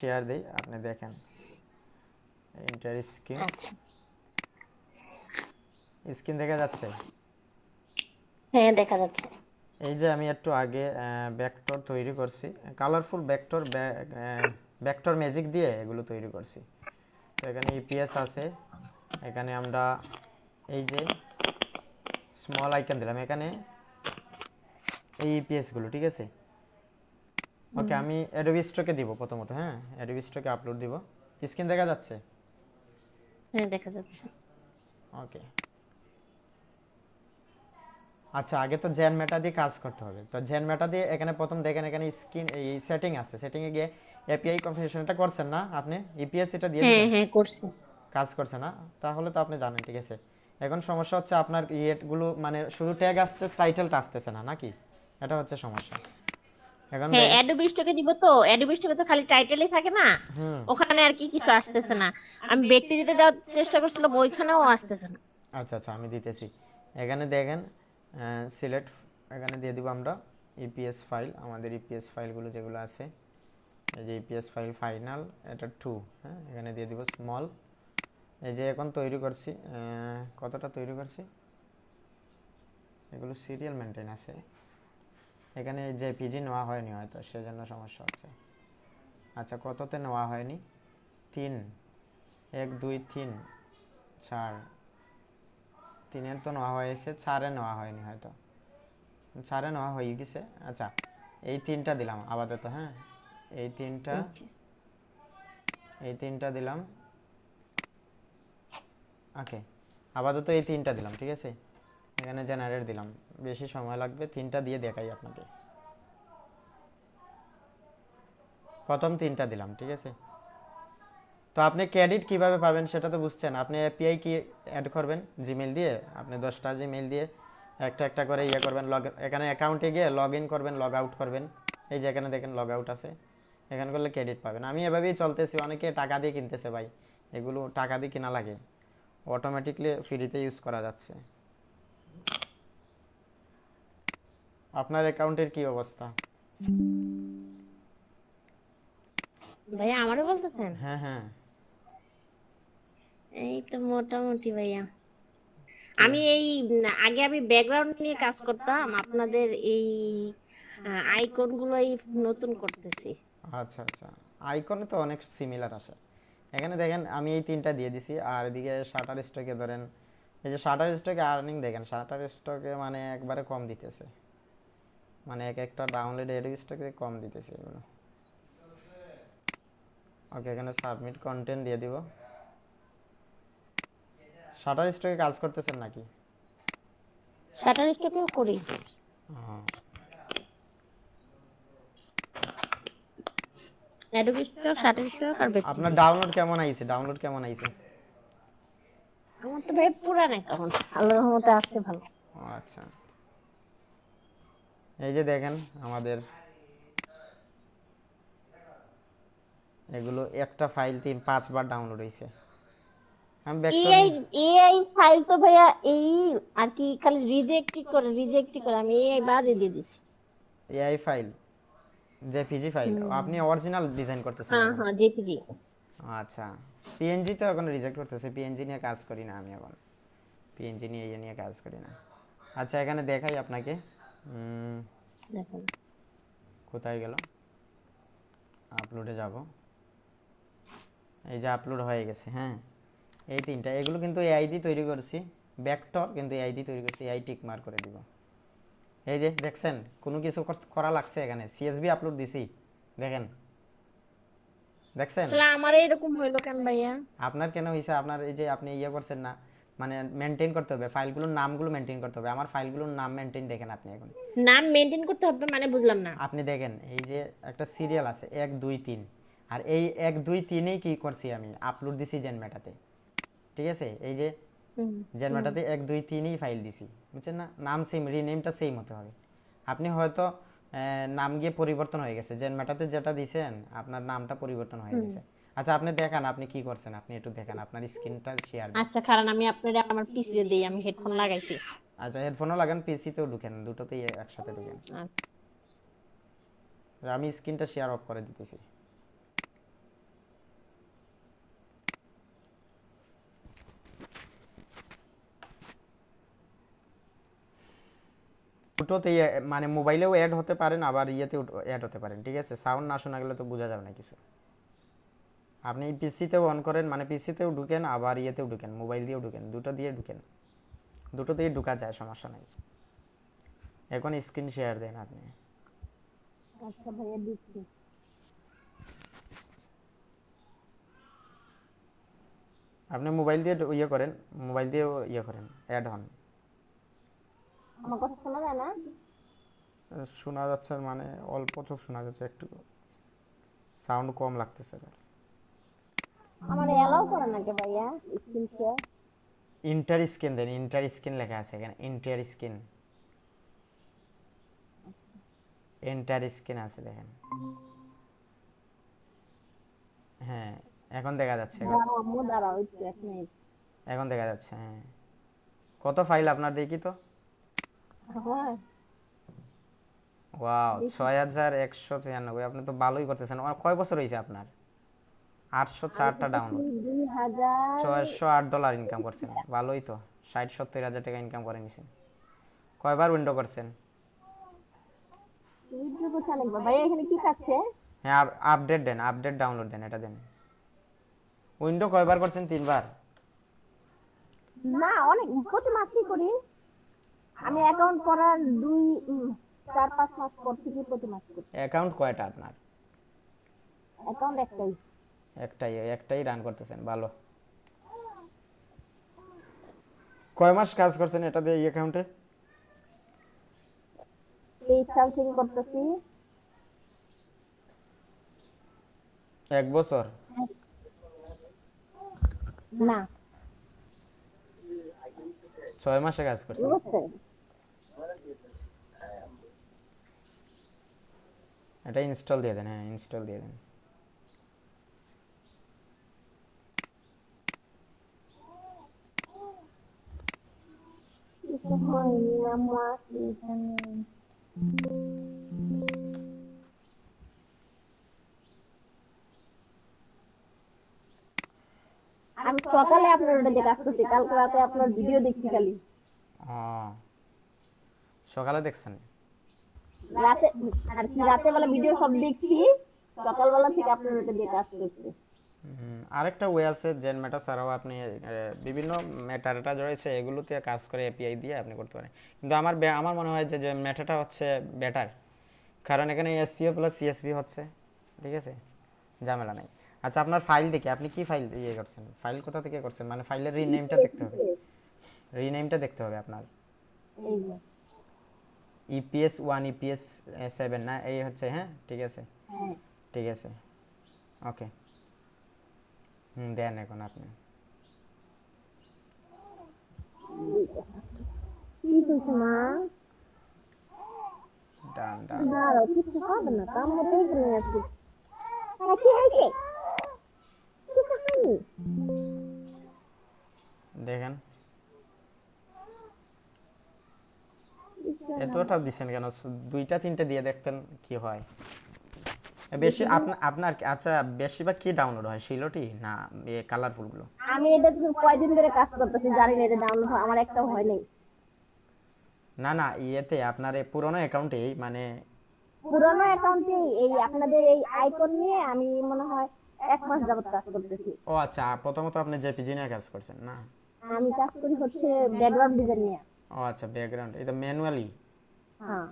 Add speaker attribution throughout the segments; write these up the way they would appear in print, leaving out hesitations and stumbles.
Speaker 1: Share দেই, আপনি দেখেন এন্টার স্ক্রিন।
Speaker 2: আচ্ছা,
Speaker 1: স্ক্রিন দেখা যাচ্ছে?
Speaker 2: হ্যাঁ দেখা যাচ্ছে।
Speaker 1: এই যে আমি একটু আগে ভেক্টর তৈরি করছি, কালারফুল ভেক্টর, ভেক্টর ম্যাজিক দিয়ে এগুলো তৈরি করছি। তো এখানে ইপিএস আছে, এখানে আমরা এই যে স্মল আইকন দিলাম, এখানে এই ইপিএসগুলো, ঠিক আছে। ওকে, আমি অ্যাডোবি স্টকে দিব প্রথমত, হ্যাঁ অ্যাডোবি স্টকে আপলোড দিব। স্ক্রিন দেখা যাচ্ছে?
Speaker 2: হ্যাঁ দেখা যাচ্ছে।
Speaker 1: ওকে, আচ্ছা আগে তো জেন মেটা দিয়ে কাজ করতে হবে। তো জেন মেটা দিয়ে এখানে প্রথম দেখেন, এখানে স্ক্রিন এই সেটিং আছে, সেটিংয়ে গিয়ে এপিআই কনফিগারেশনটা করছেন না আপনি? ইপিএস এটা দিয়ে
Speaker 2: হ্যাঁ
Speaker 1: দিয়েছেন,
Speaker 2: হ্যাঁ করছি।
Speaker 1: কাজ করছে না? তাহলে তো আপনি জানেন, ঠিক আছে। এখন সমস্যা হচ্ছে আপনার ইয়েগুলো মানে শুধু ট্যাগ আসছে, টাইটেলটা আসতেছে না নাকি, এটা হচ্ছে সমস্যা। এখন
Speaker 2: হ্যাঁ
Speaker 1: দেখেন,
Speaker 2: অ্যাডোবি স্টকে দিব, তো অ্যাডোবি স্টকে তো খালি টাইটেলই থাকে না, ওখানে আর কি কিছু আসতেছে না। আমি ব্যক্তি দিতে যাওয়ার চেষ্টা করছিলাম, ওইখানেও আসতেছে না।
Speaker 1: আচ্ছা আচ্ছা আমি দিতেছি। এখানে দেখেন সিলেক্ট, এখানে দিয়ে দিব আমরা ইপিএস ফাইল, আমাদের ইপিএস ফাইলগুলো যেগুলো আছে, এই যে ইপিএস ফাইল ফাইনাল, এটা 2, হ্যাঁ এখানে দিয়ে দিব স্মল। এই যে এখন তৈরি করছি, কতটা তৈরি করছি, এগুলো সিরিয়াল মেনটেন আছে, এখানে যে পিজি নেওয়া হয়নি হয়তো সেজন্য সমস্যা হচ্ছে। আচ্ছা কততে নেওয়া হয়নি, 3, 1 2 3 4, 3-এর তো নেওয়া হয়েছে, 4-এ নেওয়া হয়নি হয়তো, 4-এ নেওয়া হয়ে গেছে। আচ্ছা এই 3টা দিলাম আপাতত, হ্যাঁ এই 3টা,
Speaker 2: ওকে।
Speaker 1: এই 3টা দিলাম। ওকে, আপাতত এই 3টা দিলাম, ঠিক আছে। এখানে জেনারেট দিলাম, বেশি সময় লাগবে, 3টা দিয়ে দেখাই আপনাকে। প্রথম 3টা দিলাম, ঠিক আছে। তো আপনি ক্রেডিট কিভাবে পাবেন সেটা তো বুঝছেন। আপনি এপিআই কি অ্যাড করবেন জিমেল দিয়ে, আপনি 10টা জিমেল দিয়ে একটা একটা করে ইয়ে করবেন, এখানে অ্যাকাউন্টে গিয়ে লগ ইন করবেন, লগ আউট করবেন। এই যে এখানে দেখেন লগ আউট আছে, এখানে করলে ক্রেডিট পাবেন। আমি এভাবেই চলতেছি, অনেকে টাকা দিয়ে কিনতেছে ভাই, এগুলো টাকা দিয়ে কিনা লাগে, অটোমেটিকলি ফ্রিতে ইউজ করা যাচ্ছে। আপনার অ্যাকাউন্টের কি অবস্থা?
Speaker 2: ভাইয়া আমারও বলতেছেন?
Speaker 1: হ্যাঁ হ্যাঁ।
Speaker 2: এই তো মোটামুটি ভাইয়া।
Speaker 1: কি?
Speaker 2: আমি এই আগে আমি ব্যাকগ্রাউন্ড নিয়ে কাজ করতাম, আপনাদের এই আইকন গুলোই নতুন করতেছি।
Speaker 1: আচ্ছা আচ্ছা, আইকনে তো অনেক সিমিলার আসে। এখানে দেখেন আমি এই 3টা দিয়ে দিছি, আর এদিকে শাটার স্টকে ধরেন, এই যে শাটার স্টকে আর্নিং দেখেন, শাটার স্টকে মানে একবারে কম দিতেছে, মানে এক একটা ডাউনলোড এডিও স্টকে কম দিতেছে এগুলো। ওকে, এখানে সাবমিট কন্টেন্ট দিয়ে দিব। শাটার স্টকে কাজ করতেছেন নাকি?
Speaker 2: শাটার স্টকেও করি।
Speaker 1: হ্যাঁ।
Speaker 2: অ্যাডোবি স্টক, শাটার স্টক আর
Speaker 1: আপনার
Speaker 2: ব্যক্তিগত।
Speaker 1: ডাউনলোড কেমন আইছে, ডাউনলোড কেমন আইছে?
Speaker 2: আমার তো ভাই পুরান অ্যাকাউন্ট, আল্লাহর রহমতে আছে ভালো।
Speaker 1: ও আচ্ছা, এই যে দেখেন আমাদের এগুলো একটা ফাইল 5বার ডাউনলোড হয়েছে। আমি ভেক্টর
Speaker 2: এআই,
Speaker 1: নিয়ে,
Speaker 2: এআই ফাইল তো ভাইয়া এই আর কি খালি রিজেক্টই করে আমি এআই বাদে দিয়ে দিছি।
Speaker 1: এআই ফাইল, জেপিজি ফাইল, আপনি অরিজিনাল ডিজাইন করতেছেন
Speaker 2: হ্যাঁ
Speaker 1: এখন?
Speaker 2: হ্যাঁ জেপিজি।
Speaker 1: আচ্ছা, পিএনজি তো এখন রিজেক্ট করতেছে, পিএনজি নিয়ে কাজ করি না আমি এখন, পিএনজি নিয়ে ইয়ে নিয়ে কাজ করি না। আচ্ছা এখানে দেখাই আপনাকে,
Speaker 2: দেখুন।
Speaker 1: কোথায় গেল, আপলোডে যাব, এই যে আপলোড হয়ে গেছে, হ্যাঁ এই 3টা, এগুলো কিন্তু এআই দিয়ে তৈরি করছি, ভেক্টর কিন্তু এআই দিয়ে তৈরি করছি, এআই টিক মার করে দিব। এই যে দেখছেন কোনো কিছু করা লাগছে, এখানে সিএসভি আপলোড দিছি, দেখেন দেখছেন।
Speaker 2: তাহলে আমার এরকম হইলো কেন ভাইয়া?
Speaker 1: আপনার কেন হয়েছে, আপনার এই যে আপনি ইয়ে করছেন না, মানে মেনটেন করতে হবে ফাইলগুলোর নামগুলো মেনটেন করতে হবে, আমার ফাইলগুলোর নাম মেনটেন দেখেন আপনি এখন,
Speaker 2: নাম মেনটেন করতে হবে মানে বুঝলাম না।
Speaker 1: আপনি দেখেন এই যে একটা সিরিয়াল আছে 1 2 3, আর এই 1 2 3-এই কী করছি আমি আপলোড দিছি জেনমেটাতে, ঠিক আছে। এই যে
Speaker 2: হুম হুম।
Speaker 1: জেনমেটাতে 1 2 3-এই ফাইল দিছি, বুঝছেন না, নাম সেম, রিনেমটা সেম হতে হবে। আপনি হয়তো নাম গিয়ে পরিবর্তন হয়ে গেছে, জেনমেটাতে যেটা দিছেন আপনার নামটা পরিবর্তন হয়ে
Speaker 2: হুম।
Speaker 1: গেছে। আচ্ছা আপনি দেখান আপনি কি করছেন, আপনি একটু দেখান, আপনার স্ক্রিনটা শেয়ার দেন।
Speaker 2: আচ্ছা কারণ আমি আপনার আমার পিসিতে দেই, আমি হেডফোন লাগাইছি।
Speaker 1: আচ্ছা হেডফোনও লাগান, পিসিতেও ঢুকেন, দুটোতেই একসাথে ঢুকেন।
Speaker 2: আচ্ছা।
Speaker 1: আমি স্ক্রিনটা শেয়ার অফ করে দিতেছি। দুটোতেই মানে মোবাইলেও অ্যাড হতে পারেন, আবার ইয়েতেও অ্যাড হতে পারেন, ঠিক আছে? সাউন্ড না শোনা গেলে তো বোঝা যাবে না কিছু। আপনি পিসিতেও অন করেন, মানে পিসিতেও ঢুকেন, আবার ইয়েতেও ঢুকেন, মোবাইল দিয়েও ঢুকেন, দুটো দিয়ে ঢুকেন, দুটো দিয়ে ঢুকা যায়, সমস্যা নাই। এখন স্ক্রিন শেয়ার দেন আপনি।
Speaker 2: আচ্ছা ভাইয়া দিচ্ছি।
Speaker 1: আপনি মোবাইল দিয়ে ইয়ে করেন, মোবাইল দিয়ে ইয়ে করেন, অ্যাড হন।
Speaker 2: আমার কথা শোনা যায় না?
Speaker 1: শোনা যাচ্ছে মানে অল্প তো শোনা যাচ্ছে, একটু সাউন্ড কম লাগতেছে।
Speaker 2: আমার এলাও করে নাকি ভাইয়া স্ক্রিন শেয়ার?
Speaker 1: ইন্টার স্ক্রিন দেন, ইন্টার স্ক্রিন লেখা আছে এখানে, ইন্টার স্ক্রিন, এন্টার স্ক্রিন আছে দেখেন। হ্যাঁ এখন দেখা যাচ্ছে,
Speaker 2: দাঁড়াও আম্মু দাঁড়াও একটু 1 মিনিট।
Speaker 1: এখন দেখা যাচ্ছে। হ্যাঁ কত ফাইল আপনার দেখি তো।
Speaker 2: হ্যাঁ
Speaker 1: ওয়াও 6193, আপনি তো ভালোই করতেছেন। আমার কয় বছর হয়েছে আপনার? 804টা ডাউনলোড,
Speaker 2: 2000
Speaker 1: $608 ইনকাম করছেন, ভালোই তো। 60-70 হাজার টাকা ইনকাম করে নিছেন। কয়বার উইন্ডো করছেন?
Speaker 2: ভিডিও কোথায় লিখবা ভাইয়া, এখানে কি কাছে?
Speaker 1: হ্যাঁ আপডেট দেন, আপডেট ডাউনলোড দেন, এটা দেন। উইন্ডো কয়বার করছেন? 3বার?
Speaker 2: না অনেক প্রতি মাসই করি আমি। অ্যাকাউন্ট করার 4-5 মাস পর থেকে প্রতি মাস করি।
Speaker 1: অ্যাকাউন্ট কয়টা আপনার?
Speaker 2: অ্যাকাউন্ট একটাই।
Speaker 1: একটাই, একটাই রান করতেছেন, ভালো। কয় মাস কাজ করছেন এটা দিয়ে এই অ্যাকাউন্টে?
Speaker 2: 23 সাল থেকে করতেছি।
Speaker 1: 1 বছর?
Speaker 2: না
Speaker 1: 6 মাসে কাজ করছেন?
Speaker 2: বুঝছে?
Speaker 1: এটা ইনস্টল দিয়ে দেন, হ্যাঁ ইনস্টল দিয়ে দেন।
Speaker 2: কিছু হয়নি আম্মু আসি এখানে। আমি সকালে আপনার ওটা দিয়ে কাজ করছি, কালকে রাতে আপনার ভিডিও দেখছি খালি।
Speaker 1: ও সকালে দেখছেন?
Speaker 2: রাতে আর কি রাতে বেলা ভিডিও সব দেখছি, সকালবেলা থেকে আপনার ওটা দিয়ে কাজ করছি।
Speaker 1: আরেকটা ওয়ে আছে, জেন মেটা ছাড়াও আপনি বিভিন্ন মেটাটা রয়েছে, এগুলোতে কাজ করে এপিআই দিয়ে আপনি করতে পারেন। কিন্তু আমার মনে হয় যে মেটাটা হচ্ছে বেটার, কারণ এখানে এসসিও প্লাস সিএসভি হচ্ছে, ঠিক আছে, ঝামেলা নাই। আচ্ছা আপনার ফাইল দেখি, আপনি কি ফাইল ইয়ে করছেন, ফাইল কোথা থেকে করছেন, মানে ফাইলের রিনেমটা দেখতে হবে, রিনেমটা দেখতে হবে আপনার।
Speaker 2: এই যে
Speaker 1: ইপিএস 1 ইপিএস 7 না এই হচ্ছে, হ্যাঁ ঠিক আছে,
Speaker 2: হ্যাঁ
Speaker 1: ঠিক আছে, ওকে। দেন এখন আপনি।
Speaker 2: কি হয়েছে মা?
Speaker 1: ডান ডান।
Speaker 2: দাঁড়াও কিছু হবে না, কাম হতে গেলে আছি। হ্যাঁ কি হয়েছে? কিছু হয়নি।
Speaker 1: দেখেন এতটা দিচ্ছেন কেন? 2টা 3টা দিয়ে দেখতেন কি হয়। বেশি আপনার আচ্ছা বেশিরভাগ কি ডাউনলোড হয়, শিলোটি না কালারফুল গুলো?
Speaker 2: আমি এটা তো কয়দিন ধরে কাজ করতেছি, জানি না এটা ডাউনলোড আমার একটাও হয় নাই।
Speaker 1: না না ইয়েতে আপনার এই পুরোনো অ্যাকাউন্টেই, মানে
Speaker 2: পুরোনো অ্যাকাউন্টে এই আপনাদের এই আইকন নিয়ে আমি মনে হয় 1 মাস যাবত কাজ করতেছি।
Speaker 1: ও আচ্ছা, প্রথমত আপনি জেপিজি নিয়ে কাজ করছেন না?
Speaker 2: আমি কাজ করি হচ্ছে ব্যাকগ্রাউন্ড ডিজাইন নিয়ে।
Speaker 1: ও আচ্ছা ব্যাকগ্রাউন্ড, এটা ম্যানুয়ালি?
Speaker 2: হ্যাঁ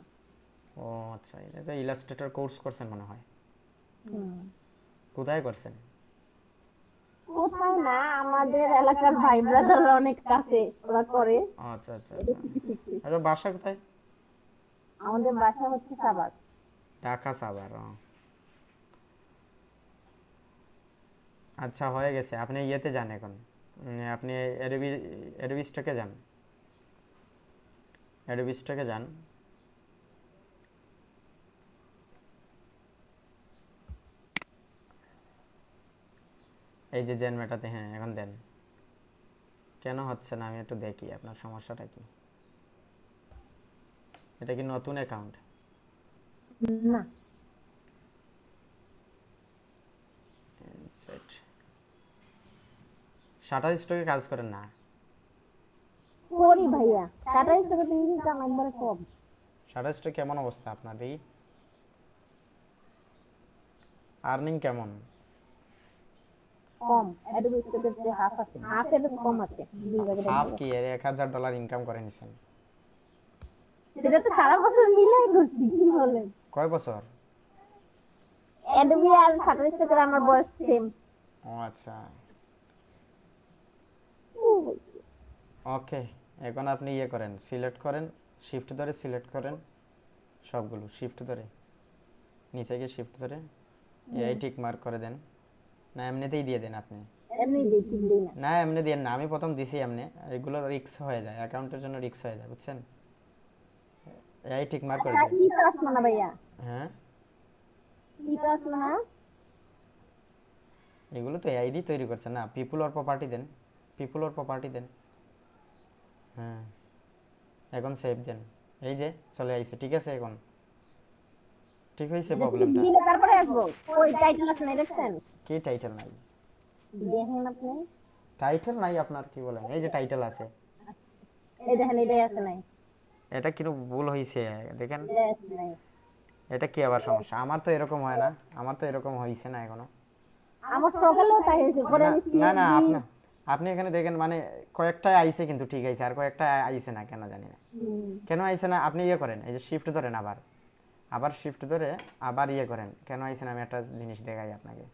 Speaker 1: ও আচ্ছা, এটা ইলাস্ট্রেটর কোর্স করছেন মনে হয়।
Speaker 2: হুম।
Speaker 1: কোথায় করছেন?
Speaker 2: কোথাও না, আমাদের এলাকার ভাই ব্রাদার অনেক কাছে ওরা করে।
Speaker 1: ও আচ্ছা আচ্ছা আচ্ছা। আর বাসা কোথায়?
Speaker 2: আমাদের বাসা হচ্ছে সাভার।
Speaker 1: ঢাকা সাভার। ও আচ্ছা হয়ে গেছে, আপনি ইয়েতে যান এখন, আপনি অ্যাডোবি স্টকে যান, অ্যাডোবি স্টকে যান। এই যে জেন মেটাতে, হ্যাঁ এখন দেন। কেন হচ্ছে না আমি একটু দেখি আপনার সমস্যাটা কি। এটা কি নতুন অ্যাকাউন্ট?
Speaker 2: না
Speaker 1: সেট শাটার স্টকে কাজ করেন না?
Speaker 2: করি ভাইয়া, টাটা স্টোরে তো ইনকাম একবারে কম।
Speaker 1: শাটারস্টক কেমন অবস্থা আপনার দেখি? আর্নিং কেমন?
Speaker 2: কম, অ্যাডোবি স্টোরের যে হাফ আছে, হাফের কম আছে, 2 ভাগের 1
Speaker 1: হাফ
Speaker 2: ভাগ
Speaker 1: কি
Speaker 2: আছে।
Speaker 1: এর $1000 ইনকাম করে নিছেন?
Speaker 2: সেটা তো সারা বছর মিলাই করছি, কি বলেন?
Speaker 1: কয় বছর?
Speaker 2: অ্যাডোবি আর শাটারস্টকের আমার বয়স সেম।
Speaker 1: ও আচ্ছা, ওকে। এখন আপনি ইয়ে করেন, সিলেক্ট করেন, শিফট ধরে সিলেক্ট করেন সবগুলো, শিফট ধরে নিচে গিয়ে শিফট ধরে এই টিক মার্ক করে দেন। না এমনিতেই দিয়ে দেন আপনি?
Speaker 2: এমনি দেখি দিই না।
Speaker 1: না এমনি দেন না, আমি প্রথম দিছি এমনি, এগুলো রিস্ক হয়ে যায়, অ্যাকাউন্টের জন্য রিস্ক হয়ে যায়, বুঝছেন? এই টিক মার্ক করে দেন।
Speaker 2: কি তো আসলো না ভাইয়া,
Speaker 1: হ্যাঁ,
Speaker 2: কি তো আসলো না।
Speaker 1: এগুলো তো এআই দিয়ে তৈরি করছে না। পিপুল অর প্রপার্টি দেন, পিপুল অর প্রপার্টি দেন। হ্যাঁ, এখন সেভ দেন। এই যে চলে আইছে, ঠিক আছে? এখন ঠিক হয়েছে প্রবলেমটা?
Speaker 2: দিলে তারপরে আসবো। ওই টাইটেল আছে না, দেখছেন?
Speaker 1: কি টাইটেল নাই?
Speaker 2: দেখেন আপনি,
Speaker 1: টাইটেল নাই আপনার? কি বলেন? এই যে টাইটেল আছে,
Speaker 2: এই দেখেন, এটাই আছে নাই,
Speaker 1: এটা কিরকম ভুল হয়েছে দেখেন।
Speaker 2: এটাই আছে নাই।
Speaker 1: এটা কি আবার সমস্যা? আমার তো এরকম হয় না, আমার তো এরকম হয়েছে না এখনো।
Speaker 2: আমার সকালেও তাই হয়েছে, পরে
Speaker 1: না
Speaker 2: আমি
Speaker 1: না না,
Speaker 2: CSV
Speaker 1: আপনি আপনি এখানে দেখেন, মানে কয়েকটা আইছে কিন্তু ঠিক আছে, আর কয়েকটা আইছে না, কেন জানি না কেন আইছে না। আপনি ইয়ে করেন, এই যে শিফট ধরেন, আবার আবার শিফট ধরে আবার ইয়ে করেন, কেন আইছে না আমি একটা জিনিস দেখাই আপনাকে।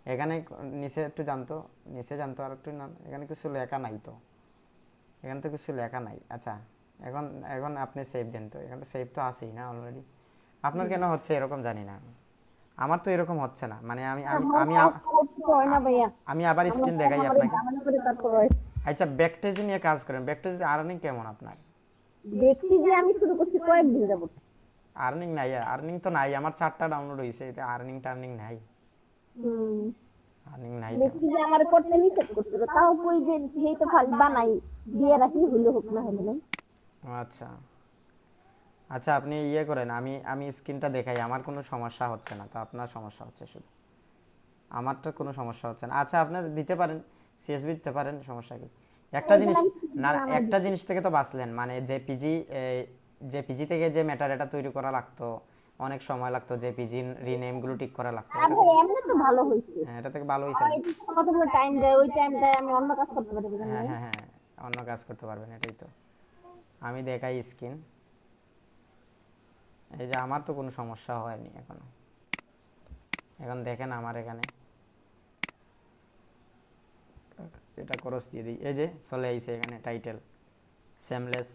Speaker 1: এখানে নিচে একটু জানতো, নিচে জানতো আর একটু না, এখানে কিছু লেখা নাই তো, এখানে তো কিছু লেখা নাই। আচ্ছা, এখন এখন আপনি সেভ দেন তো, এখানে তো সেভ তো আছেই না অলরেডি। আপনার কেন হচ্ছে এরকম জানি না, আমার তো এরকম হচ্ছে না। মানে আমি আমি আমি আ-
Speaker 2: হয় না ভাইয়া,
Speaker 1: আমি আবার
Speaker 2: আমরা
Speaker 1: স্ক্রিন দেখাই
Speaker 2: আমাদের
Speaker 1: আপনাকে।
Speaker 2: ঝামেলা করে তারপর হয়।
Speaker 1: আচ্ছা, ব্যাকটেজ নিয়ে কাজ করেন, ব্যাকটেজ আর্নিং কেমন আপনার?
Speaker 2: দেখছি যে আমি শুরু করছি কয়েকদিন যাবত।
Speaker 1: আর্নিং নাই, আর্নিং তো নাই, আমার 4টা ডাউনলোড হয়েছে, এতে আর্নিং টার্নিং নাই,
Speaker 2: হুম,
Speaker 1: আর্নিং নাই তো।
Speaker 2: দেখছি যে আমার করতে নিষেধ করছিল, তাও কই যে যেই তো ফাইল বানাই দিয়ে রাখি, হইলে হোক না হইলে নাই।
Speaker 1: ও আচ্ছা, আচ্ছা আপনি ইয়ে করেন, আমি আমি স্ক্রিনটা দেখাই, আমার কোনো সমস্যা হচ্ছে না তো, আপনার সমস্যা হচ্ছে শুধু, আমার তো কোনো সমস্যা হচ্ছে না। আচ্ছা আপনার দিতে পারেন, সিএসবি দিতে পারেন, সমস্যা কি? একটা জিনিস, না না, একটা জিনিস থেকে তো বাঁচলেন, মানে যে পিজি থেকে যে ম্যাটার এটা তৈরি করা লাগতো, অনেক সময় লাগতো, যে পিজি রিনেমগুলো ঠিক করা লাগতো,
Speaker 2: আর
Speaker 1: এটা
Speaker 2: ভাই
Speaker 1: থেকে,
Speaker 2: এমনি তো ভালো হইছে।
Speaker 1: হ্যাঁ এটা থেকে ভালো হয়েছে
Speaker 2: আর
Speaker 1: না?
Speaker 2: এই যে কতগুলো টাইম দেয়, ওই টাইমটায় আমি অন্য কাজ করতে পারি, বুঝলেন
Speaker 1: হ্যাঁ
Speaker 2: নাই?
Speaker 1: হ্যাঁ হ্যাঁ, অন্য কাজ করতে পারবেন, এটাই তো। আমি দেখাই স্ক্রিন, এই যে আমার তো কোনো সমস্যা হয়নি এখনো। এখন দেখেন আমার এখানে এটা খরচ দিয়ে দিই, এই যে চলে আইছে এখানে টাইটেল সেমলেস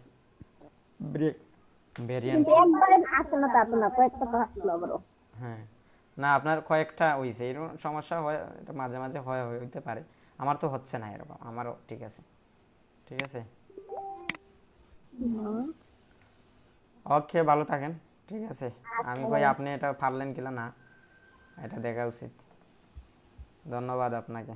Speaker 1: ভেরিয়েন্ট।
Speaker 2: কিন্তু একবারে আসে না তা তো না, কয়েকটা তো আসলো আবারও।
Speaker 1: হ্যাঁ, না আপনার কয়েকটা হইছে, এরকম সমস্যা হয়, এটা মাঝে মাঝে হইতে পারে। আমার তো হচ্ছে না এরকম, আমারও ঠিক আছে, ঠিক আছে। ওকে, ভালো থাকেন, ঠিক আছে। আমি কই আপনি এটা পারলেন কিনা না, এটা দেখা উচিত। ধন্যবাদ আপনাকে।